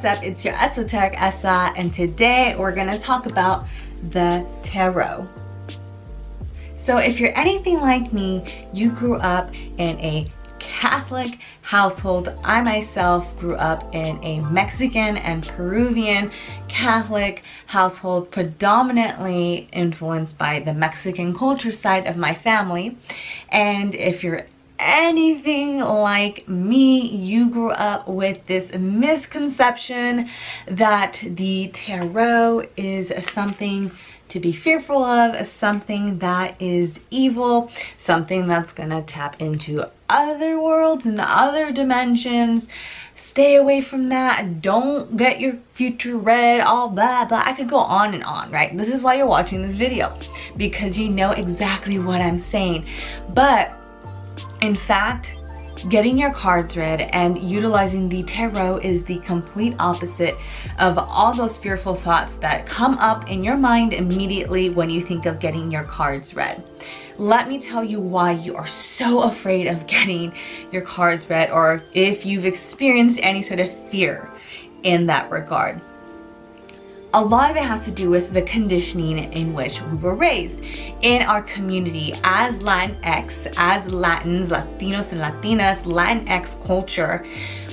up? It's your esoteric Essa, and today we're gonna talk about the tarot. So if you're anything like me, you grew up in a Catholic household. I myself grew up in a Mexican and Peruvian Catholic household, predominantly influenced by the Mexican culture side of my family. And if you're anything like me, you grew up with this misconception that the tarot is something to be fearful of, something that is evil, something that's gonna tap into other worlds and other dimensions. Stay away from that. Don't get your future read, all blah blah. I could go on and on, right? This is why you're watching this video, because you know exactly what I'm saying. But in fact, getting your cards read and utilizing the tarot is the complete opposite of all those fearful thoughts that come up in your mind immediately when you think of getting your cards read. Let me tell you why you are so afraid of getting your cards read, or if you've experienced any sort of fear in that regard. A lot of it has to do with the conditioning in which we were raised in our community as Latinx, as Latins, Latinos and Latinas, Latinx culture.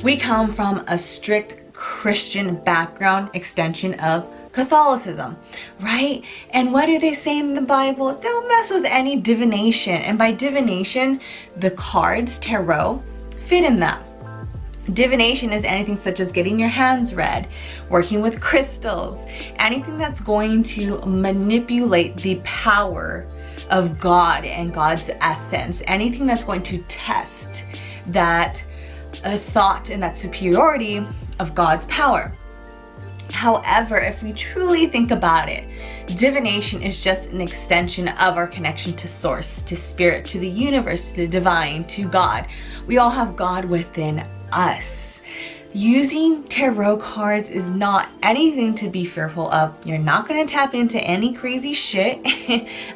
We come from a strict Christian background, extension of Catholicism, right? And what do they say in the Bible? Don't mess with any divination. And by divination, the cards, tarot, fit in that. Divination is anything such as getting your hands read, working with crystals, anything that's going to manipulate the power of God and God's essence, anything that's going to test that thought and that superiority of God's power. However, if we truly think about it, divination is just an extension of our connection to source, to spirit, to the universe, to the divine, to God. We all have God within us. Using tarot cards is not anything to be fearful of. You're not going to tap into any crazy shit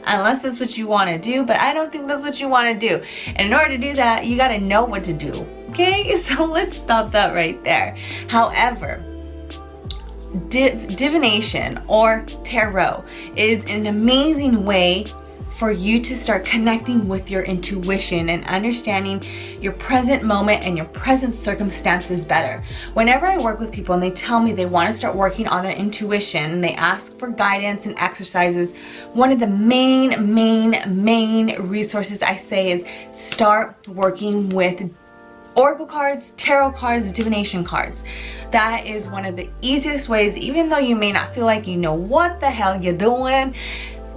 unless that's what you want to do, but I don't think that's what you want to do. And in order to do that, you got to know what to do. Okay, so let's stop that right there. However, divination or tarot is an amazing way for you to start connecting with your intuition and understanding your present moment and your present circumstances better. Whenever I work with people and they tell me they want to start working on their intuition and they ask for guidance and exercises, one of the main resources I say is start working with oracle cards, tarot cards, divination cards. That is one of the easiest ways, even though you may not feel like you know what the hell you're doing.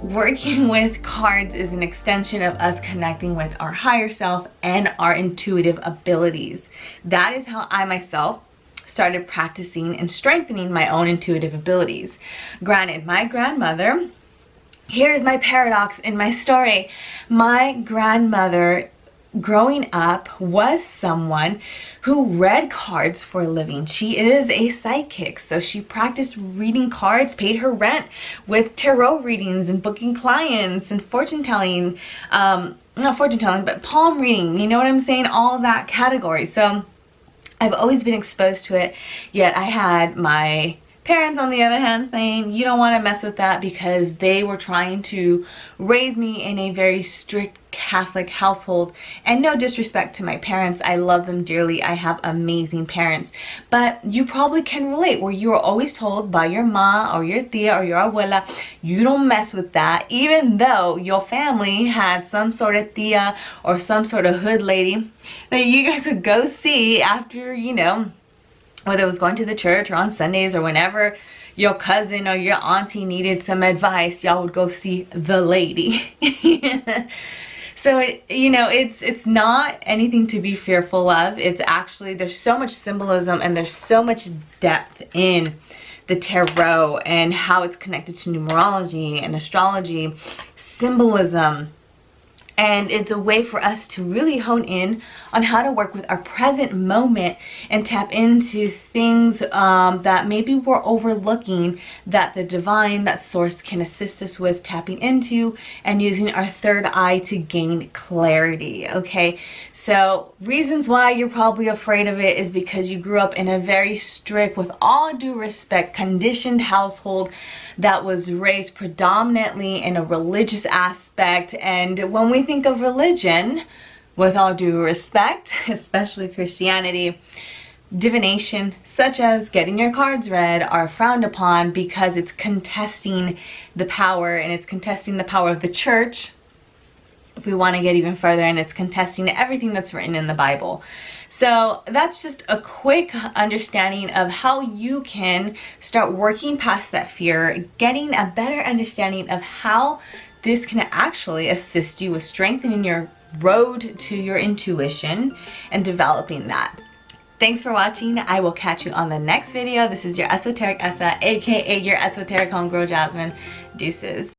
Working with cards is an extension of us connecting with our higher self and our intuitive abilities. That is how I myself started practicing and strengthening my own intuitive abilities. Granted, my grandmother, here's my paradox in my story. My grandmother growing up was someone who read cards for a living. She is a psychic, so she practiced reading cards, paid her rent with tarot readings and booking clients and fortune telling, not fortune telling, but palm reading, you know what I'm saying, all that category. So I've always been exposed to it, yet I had my parents on the other hand saying you don't want to mess with that, because they were trying to raise me in a very strict Catholic household. And no disrespect to my parents, I love them dearly, I have amazing parents, but you probably can relate where you were always told by your ma or your tia or your abuela, you don't mess with that, even though your family had some sort of tia or some sort of hood lady that you guys would go see after, you know, whether it was going to the church or on Sundays or whenever your cousin or your auntie needed some advice, y'all would go see the lady. So it's not anything to be fearful of. It's actually, there's so much symbolism and there's so much depth in the tarot and how it's connected to numerology and astrology, symbolism, And it's a way for us to really hone in on how to work with our present moment and tap into things that maybe we're overlooking, that the divine, that source can assist us with tapping into and using our third eye to gain clarity, okay? So reasons why you're probably afraid of it is because you grew up in a very strict, with all due respect, conditioned household that was raised predominantly in a religious aspect. And when we think of religion, with all due respect, especially Christianity, divination, such as getting your cards read, are frowned upon because it's contesting the power, and it's contesting the power of the church. If we want to get even further, and it's contesting everything that's written in the Bible. So that's just a quick understanding of how you can start working past that fear, getting a better understanding of how this can actually assist you with strengthening your road to your intuition and developing that. Thanks for watching. I will catch you on the next video. This is your Esoteric Essa, aka your esoteric homegirl Jasmine. Deuces.